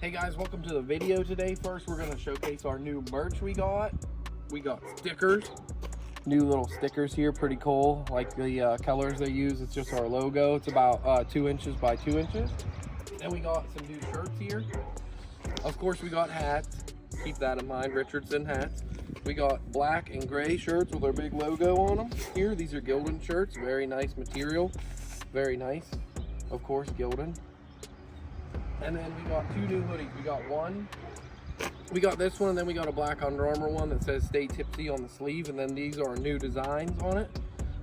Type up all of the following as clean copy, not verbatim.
Hey guys, welcome to the video today. First, we're going to showcase our new merch we got. We got stickers, new little stickers here, pretty cool. Like the colors they use, it's just our logo. It's about 2 inches by 2 inches. Then we got some new shirts here. Of course, we got hats. Keep that in mind, Richardson hats. We got black and gray shirts with our big logo on them here. These are Gildan shirts, very nice material, very nice. Of course, Gildan. And then we got two new hoodies. We got this one, and then we got a black Under Armour one that says "Stay Tipsy" on the sleeve, and then these are new designs on it.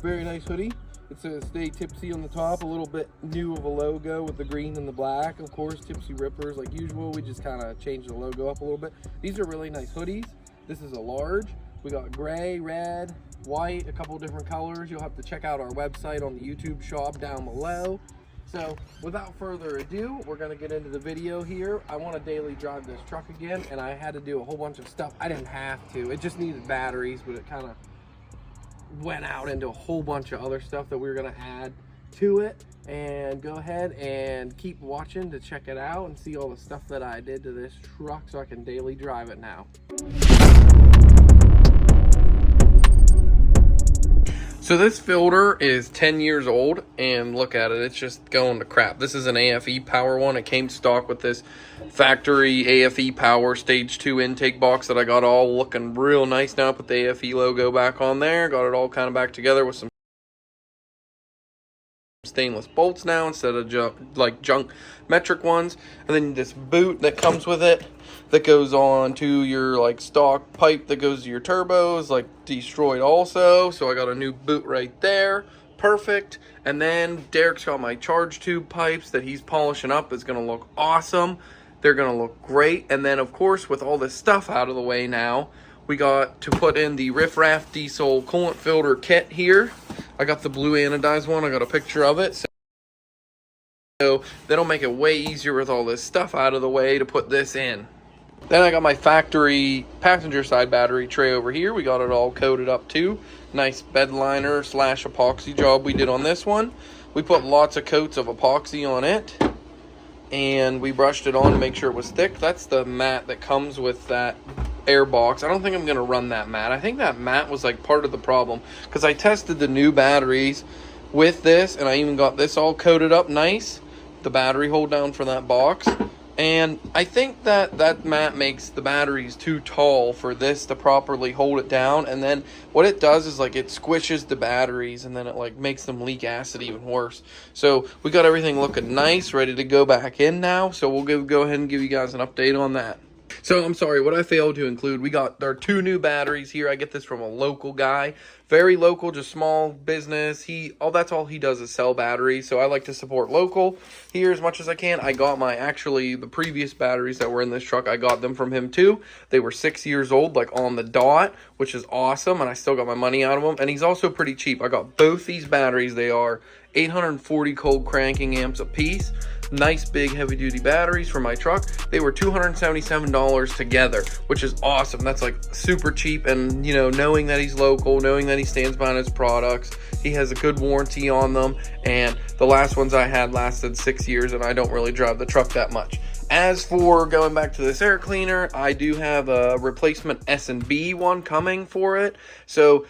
Very nice hoodie. It says "Stay Tipsy" on the top, a little bit new of a logo with the green and the black. Of course, Tipsy Rippers like usual. We just kind of changed the logo up a little bit. These are really nice hoodies. This is a large. We got gray, red, white, a couple different colors. You'll have to check out our website on the YouTube shop down below. So without further ado, we're gonna get into the video here. I want to daily drive this truck again, and I had to do a whole bunch of stuff. I didn't have to. It just needed batteries, but it kind of went out into a whole bunch of other stuff that we were gonna add to it. And go ahead and keep watching to check it out and see all the stuff that I did to this truck so I can daily drive it now. So this filter is 10 years old, and look at it, it's just going to crap. This is an AFE power one. It came stock with this factory AFE power stage 2 intake box that I got all looking real nice now. Put the AFE logo back on there, got it all kind of back together with some stainless bolts now instead of junk metric ones. And then this boot that comes with it that goes on to your like stock pipe that goes to your turbos, like destroyed also. So I got a new boot right there, perfect. And then Derek's got my charge tube pipes that he's polishing up. It's gonna look awesome. They're gonna look great. And then of course, with all this stuff out of the way now, we got to put in the Riff Raff Diesel coolant filter kit here. I got the blue anodized one. I got a picture of it. So that'll make it way easier with all this stuff out of the way to put this in. Then I got my factory passenger side battery tray over here. We got it all coated up too. Nice bed liner / epoxy job we did on this one. We put lots of coats of epoxy on it, and we brushed it on to make sure it was thick. That's the mat that comes with that air box. I don't think I'm gonna run that mat. I think that mat was like part of the problem, because I tested the new batteries with this, and I even got this all coated up nice, the battery hold down for that box. And I think that that mat makes the batteries too tall for this to properly hold it down. And then what it does is like it squishes the batteries, and then it like makes them leak acid even worse. So we got everything looking nice, ready to go back in now. So we'll go ahead and give you guys an update on that. So I'm sorry, what I failed to include, we got our 2 new batteries here. I get this from a local guy, very local, just small business. That's all he does is sell batteries. So I like to support local here as much as I can. I got the previous batteries that were in this truck, I got them from him too. They were 6 years old, like on the dot, which is awesome. And I still got my money out of them. And he's also pretty cheap. I got both these batteries. They are 840 cold cranking amps a piece. Nice big heavy duty batteries for my truck. They were $277 together, which is awesome. That's like super cheap. And you know, knowing that he's local, knowing that he stands behind his products, he has a good warranty on them. And the last ones I had lasted 6 years, and I don't really drive the truck that much. As for going back to this air cleaner, I do have a replacement S&B one coming for it. So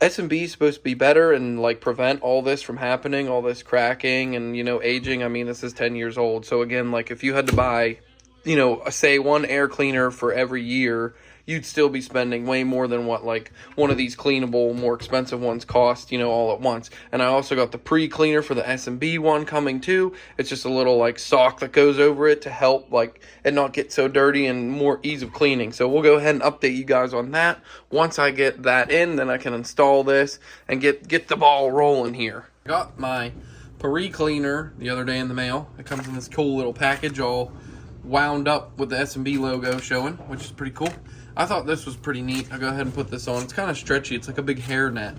S&B is supposed to be better and like prevent all this from happening, all this cracking and, you know, aging. I mean, this is 10 years old. So again, like if you had to buy, you know, say one air cleaner for every year, you'd still be spending way more than what like one of these cleanable, more expensive ones cost, you know, all at once. And I also got the pre-cleaner for the S&B one coming too. It's just a little like sock that goes over it to help like it not get so dirty and more ease of cleaning. So we'll go ahead and update you guys on that. Once I get that in, then I can install this and get the ball rolling here. I got my pre-cleaner the other day in the mail. It comes in this cool little package all wound up with the S&B logo showing, which is pretty cool. I thought this was pretty neat. I'll go ahead and put this on. It's kind of stretchy. It's like a big hair net.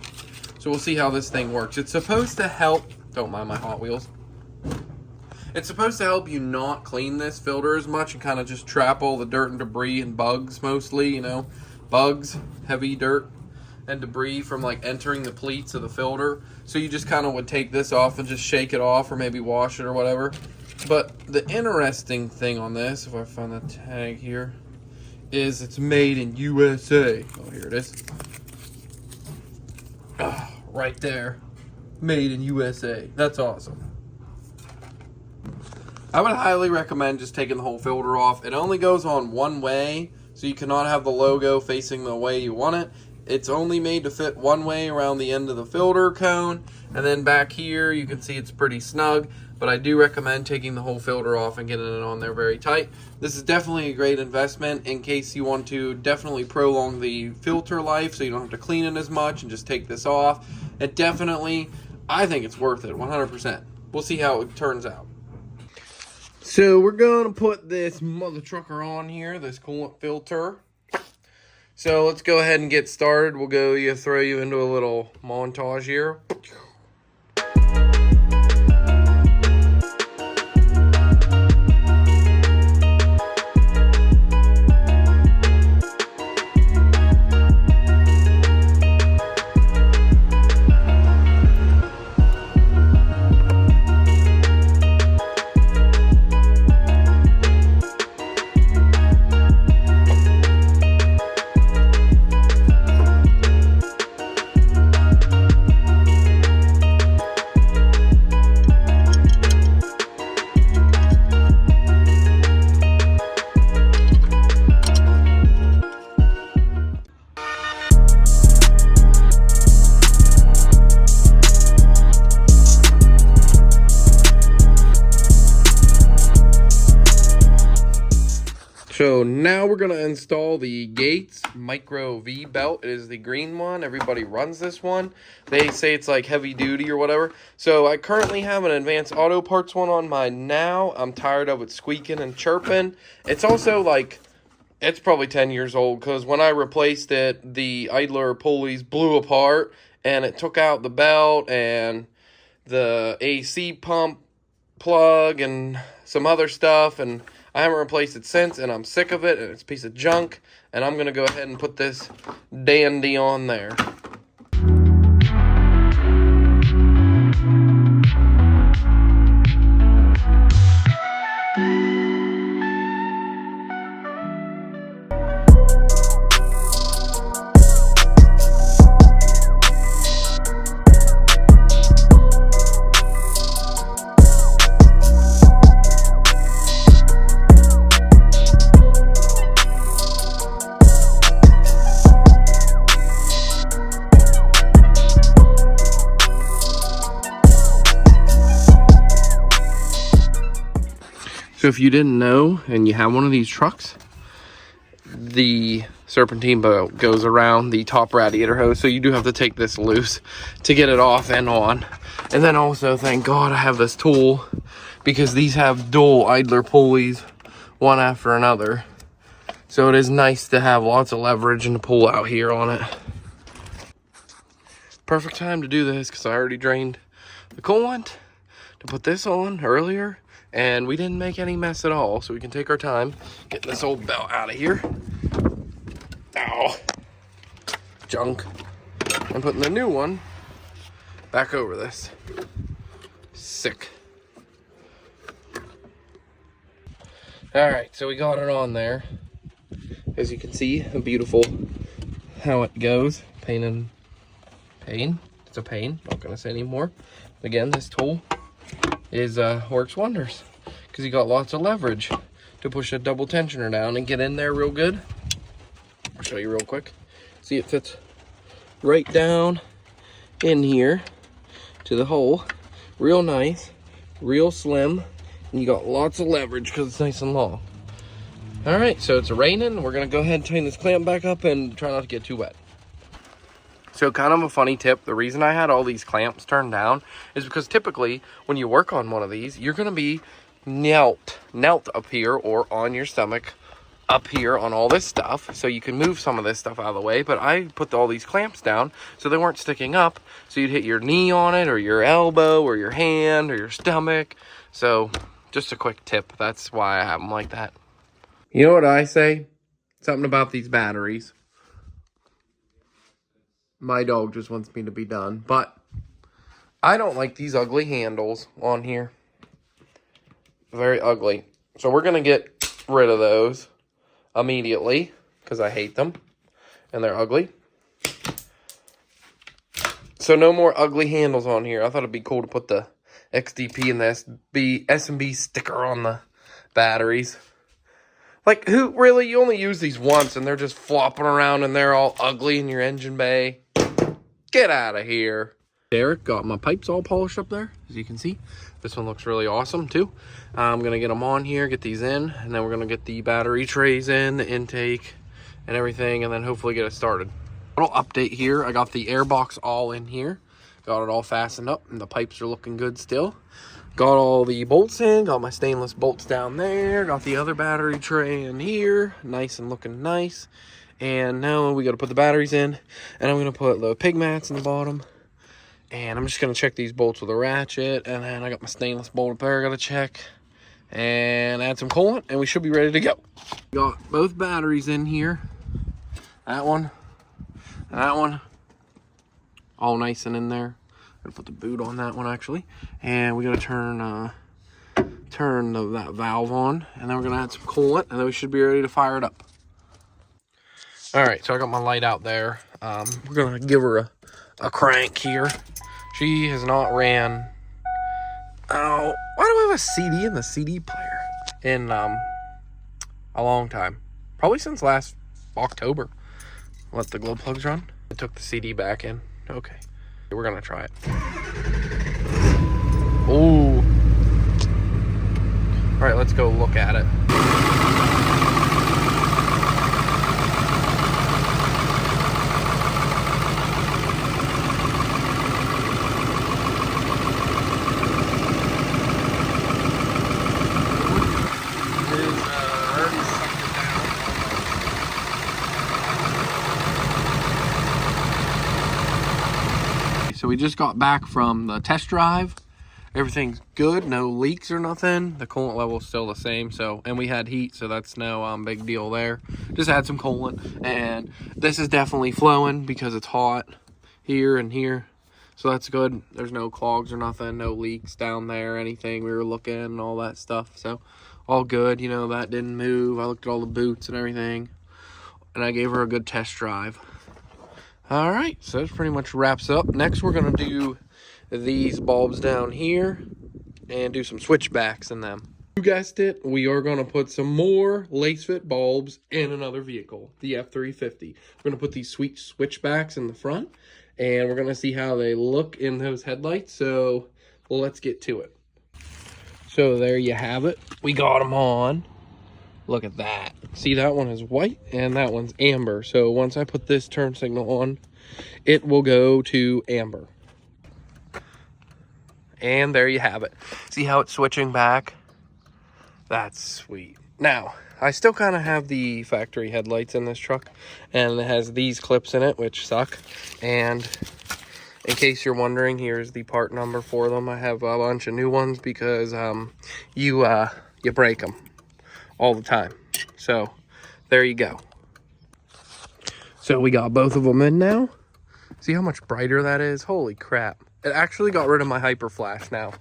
So we'll see how this thing works. It's supposed to help, don't mind my Hot Wheels. It's supposed to help you not clean this filter as much and kind of just trap all the dirt and debris and bugs mostly, you know. Bugs, heavy dirt and debris from like entering the pleats of the filter. So you just kind of would take this off and just shake it off or maybe wash it or whatever. But the interesting thing on this, if I find the tag here, is it's made in USA. Oh, here it is. Oh, right there. Made in USA. That's awesome. I would highly recommend just taking the whole filter off. It only goes on one way, so you cannot have the logo facing the way you want it. It's only made to fit one way around the end of the filter cone, and then back here you can see it's pretty snug, but I do recommend taking the whole filter off and getting it on there very tight. This is definitely a great investment in case you want to definitely prolong the filter life so you don't have to clean it as much and just take this off. It definitely, I think it's worth it, 100%. We'll see how it turns out. So we're going to put this mother trucker on here, this coolant filter. So let's go ahead and get started. We'll throw you into a little montage here. So now we're going to install the Gates Micro V belt. It is the green one. Everybody runs this one. They say it's like heavy duty or whatever. So I currently have an Advanced Auto Parts one on mine now. I'm tired of it squeaking and chirping. It's also like, it's probably 10 years old because when I replaced it, the idler pulleys blew apart and it took out the belt and the AC pump plug and some other stuff, and I haven't replaced it since, and I'm sick of it, and it's a piece of junk, and I'm going to go ahead and put this dandy on there. So if you didn't know and you have one of these trucks, the Serpentine bolt goes around the top radiator hose, so you do have to take this loose to get it off and on. And then also, thank God I have this tool, because these have dual idler pulleys, one after another. So it is nice to have lots of leverage and to pull out here on it. Perfect time to do this because I already drained the coolant to put this on earlier. And we didn't make any mess at all, so we can take our time getting this old belt out of here. Ow. Junk. And putting the new one back over this. Sick. Alright, so we got it on there. As you can see, beautiful how it goes. Pain. It's a pain. Not gonna say anymore. Again, this tool works wonders because you got lots of leverage to push a double tensioner down and get in there real good. I'll show you real quick. See, it fits right down in here to the hole. Real nice, real slim, and you got lots of leverage because it's nice and long. All right, so it's raining. We're gonna go ahead and tighten this clamp back up and try not to get too wet. So kind of a funny tip, the reason I had all these clamps turned down is because typically when you work on one of these, you're going to be knelt up here or on your stomach up here on all this stuff. So you can move some of this stuff out of the way, but I put all these clamps down so they weren't sticking up. So you'd hit your knee on it or your elbow or your hand or your stomach. So just a quick tip. That's why I have them like that. You know what I say? Something about these batteries. My dog just wants me to be done, but I don't like these ugly handles on here. very ugly. So we're going to get rid of those immediately because I hate them and they're ugly. So no more ugly handles on here. I thought it'd be cool to put the XDP and the S&B sticker on the batteries. Like, who really, you only use these once and they're just flopping around and they're all ugly in your engine bay. Get out of here. Derek got my pipes all polished up there, as you can see. This one looks really awesome too. I'm gonna get them on here, get these in, and then we're gonna get the battery trays in, the intake and everything, and then hopefully get it started. Little update here, I got the air box all in here. Got it all fastened up and the pipes are looking good still. Got all the bolts in, got my stainless bolts down there, got the other battery tray in here, nice and looking nice. And now we gotta put the batteries in, and I'm gonna put the pig mats in the bottom. And I'm just going to check these bolts with a ratchet. And then I got my stainless bolt up there I got to check. And add some coolant. And we should be ready to go. Got both batteries in here. That one. That one. All nice and in there. I'm going to put the boot on that one actually. And we got to turn that valve on. And then we're going to add some coolant. And then we should be ready to fire it up. Alright, so I got my light out there. We're going to give her a crank here. She has not ran, why do I have a CD in the CD player? In a long time. Probably since last October. Let the glow plugs run. I took the CD back in. Okay. We're going to try it. Ooh. Alright, let's go look at it. So we just got back from the test drive. Everything's good, no leaks or nothing. The coolant level is still the same. So, and we had heat, so that's no big deal there. Just add some coolant, and this is definitely flowing because it's hot here and here. So that's good. There's no clogs or nothing, no leaks down there, anything. We were looking and all that stuff. So all good, you know, that didn't move. I looked at all the boots and everything, and I gave her a good test drive. All right, so that pretty much wraps up. Next, we're gonna do these bulbs down here and do some switchbacks in them. You guessed it, we are gonna put some more Lasfit bulbs in another vehicle, the F350. We're gonna put these sweet switchbacks in the front, and we're gonna see how they look in those headlights. So let's get to it. So there you have it. We got them on. Look at that. See, that one is white and that one's amber. So once I put this turn signal on, it will go to amber. And there you have it. See how it's switching back? That's sweet. Now, I still kind of have the factory headlights in this truck, and it has these clips in it, which suck. And in case you're wondering, here's the part number for them. I have a bunch of new ones because you break them all the time. So there you go. So we got both of them in now. See how much brighter that is? Holy crap. It actually got rid of my hyper flash now.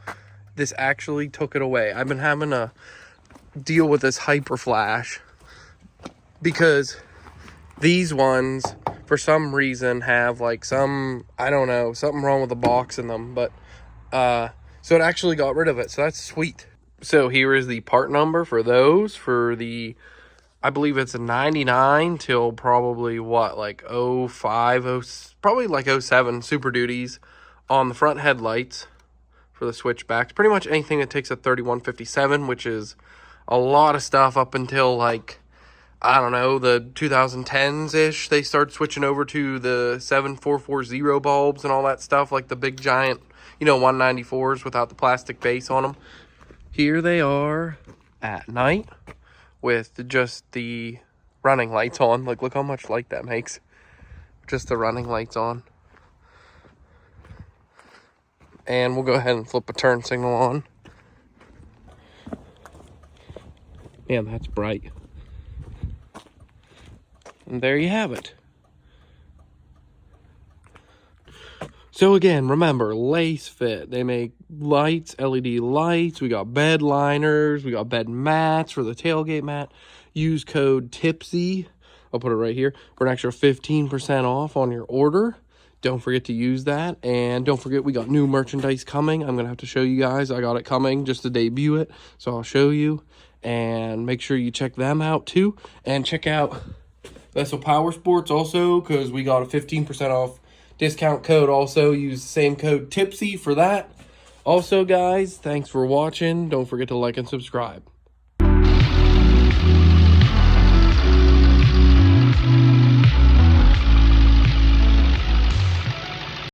This actually took it away. I've been having to deal with this hyper flash because these ones for some reason have like some, I don't know, something wrong with the box in them, but so it actually got rid of it. So that's sweet. So here is the part number for those, for the, I believe it's a 99 till probably what, like 05, probably like 07 Super Duties on the front headlights for the switchbacks. Pretty much anything that takes a 3157, which is a lot of stuff up until like, I don't know, the 2010s-ish. They start switching over to the 7440 bulbs and all that stuff, like the big giant, you know, 194s without the plastic base on them. Here they are at night with just the running lights on. Like, look how much light that makes. Just the running lights on. And we'll go ahead and flip a turn signal on. Man, that's bright. And there you have it. So again, remember, Lasfit. They make lights, LED lights. We got bed liners. We got bed mats for the tailgate mat. Use code TIPSY. I'll put it right here for an extra 15% off on your order. Don't forget to use that. And don't forget, we got new merchandise coming. I'm going to have to show you guys. I got it coming just to debut it. So I'll show you. And make sure you check them out too. And check out Vessel Power Sports also, because we got a 15% off discount code. Also use the same code TIPSY for that. Also guys, thanks for watching. Don't forget to like and subscribe.